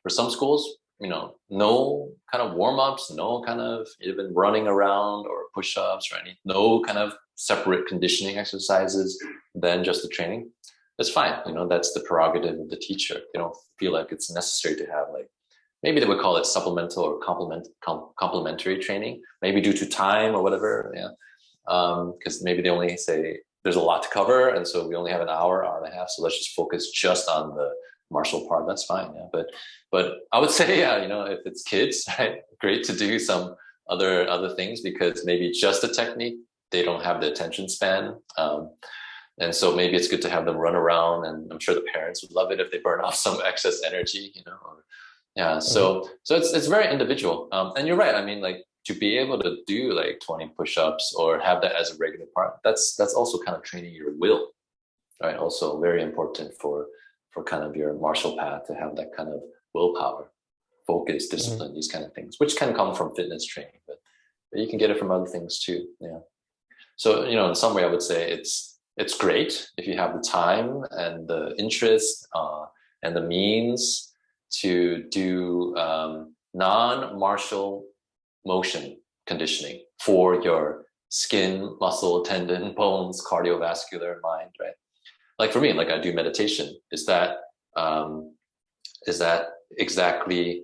For some schools, no kind of warm-ups, no kind of even running around or push-ups or no kind of separate conditioning exercises than just the training. That's fine. That's the prerogative of the teacher. They don't feel like it's necessary to have maybe they would call it supplemental or complementary training, maybe due to time or whatever. Yeah. Because maybe they only say there's a lot to cover. And so we only have an hour and a half. So let's just focus just on the martial part. That's fine. Yeah. But I would say, yeah, if it's kids, right, great to do some other things, because maybe just the technique, they don't have the attention span. And so maybe it's good to have them run around, and I'm sure the parents would love it if they burn off some excess energy, yeah. So it's very individual. And you're right. I mean, to be able to do 20 push-ups or have that as a regular part, that's also kind of training your will, right? Also very important for kind of your martial path, to have that kind of willpower, focus, discipline, these kind of things, which can come from fitness training, but you can get it from other things too. Yeah. So, in some way I would say it's great if you have the time and the interest and the means to do non-martial motion conditioning for your skin, muscle, tendon, bones, cardiovascular, mind, right? Like for me, I do meditation. Is that exactly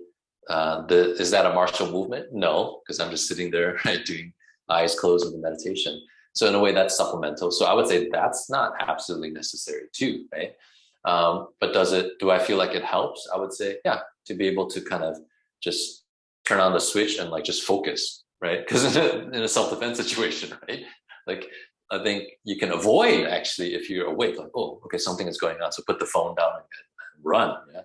is that a martial movement? No, because I'm just sitting there, right, doing eyes closed with the meditation. So in a way, that's supplemental. So I would say that's not absolutely necessary too, right? But do I feel like it helps? I would say, yeah, to be able to kind of just turn on the switch and just focus, right? Because in a self-defense situation, right? I think you can avoid, actually, if you're awake, oh, okay, something is going on. So put the phone down and run, yeah?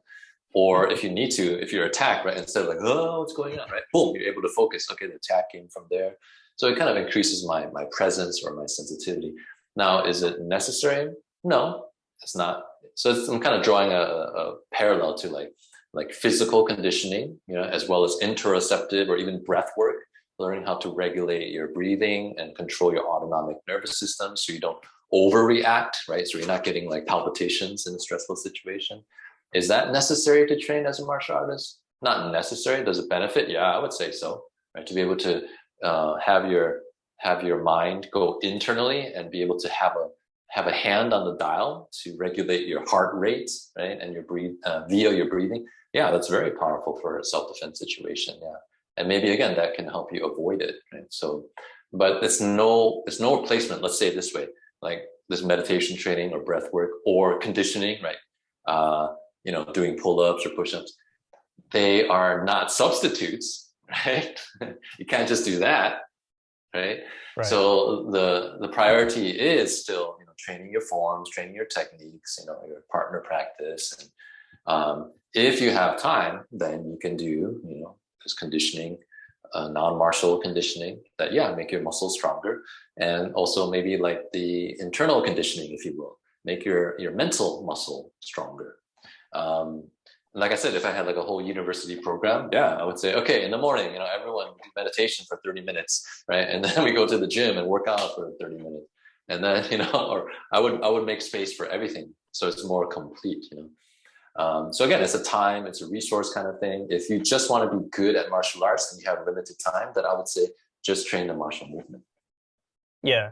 Or if you need to, if you're attacked, right? Instead of oh, what's going on, right? Boom, you're able to focus. Okay, the attack came from there. So it kind of increases my presence or my sensitivity. Now, is it necessary? No, it's not. So I'm kind of drawing a parallel to physical conditioning, as well as interoceptive or even breath work, learning how to regulate your breathing and control your autonomic nervous system so you don't overreact, right? So you're not getting palpitations in a stressful situation. Is that necessary to train as a martial artist? Not necessary. Does it benefit? Yeah, I would say so, right? To be able to have your mind go internally and be able to have a hand on the dial to regulate your heart rate, right? And your via your breathing. Yeah, that's very powerful for a self-defense situation. Yeah. And maybe again, that can help you avoid it, right? So, but it's no replacement. Let's say it this way, this meditation training or breath work or conditioning, right? Doing pull-ups or push-ups. They are not substitutes, right? You can't just do that, right? So the priority is still, training your forms, training your techniques, your partner practice. And if you have time, then you can do, this conditioning, non-martial conditioning that, make your muscles stronger. And also maybe the internal conditioning, if you will, make your mental muscle stronger. Like I said, if I had a whole university program, I would say, okay, in the morning, everyone do meditation for 30 minutes, right? And then we go to the gym and work out for 30 minutes. And then, or I would make space for everything. So it's more complete, So again, it's a resource kind of thing. If you just want to be good at martial arts and you have limited time, then I would say just train the martial movement. Yeah.